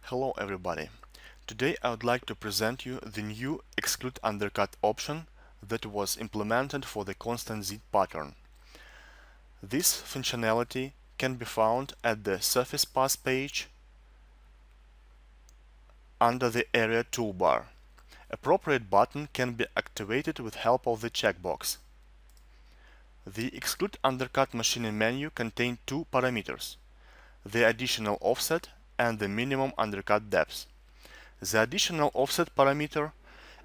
Hello everybody. Today I would like to present you the new Exclude undercut option that was implemented for the ConstantZ pattern. This functionality can be found at the Surface Path page under the Area toolbar. Appropriate button can be activated with help of the checkbox. The Exclude undercut machining menu contains two parameters: the additional offset and the minimum undercut depth. The additional offset parameter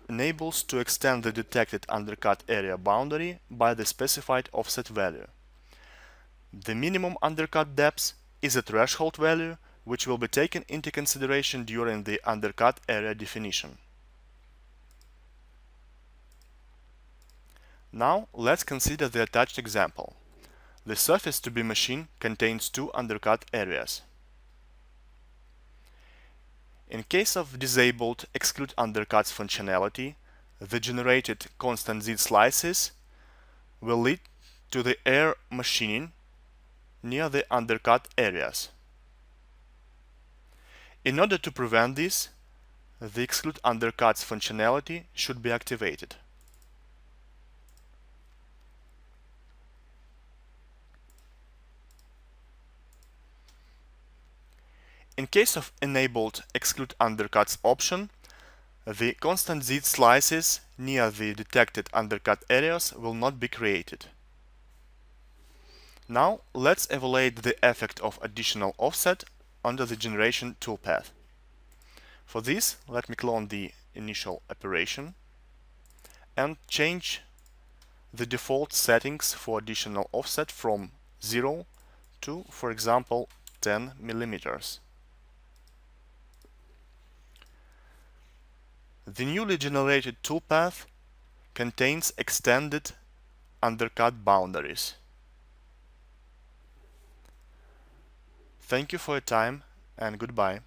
enables to extend the detected undercut area boundary by the specified offset value. The minimum undercut depth is a threshold value which will be taken into consideration during the undercut area definition. Now let's consider the attached example. The surface to be machined contains two undercut areas. In case of disabled Exclude undercuts functionality, the generated ConstantZ slices will lead to the air machining near the undercut areas. In order to prevent this, the Exclude undercuts functionality should be activated. In case of enabled Exclude undercuts option, the ConstantZ slices near the detected undercut areas will not be created. Now let's evaluate the effect of additional offset under the generation toolpath. For this, let me clone the initial operation and change the default settings for additional offset from 0 to, for example, 10 millimeters. The newly generated toolpath contains extended undercut boundaries. Thank you for your time and goodbye.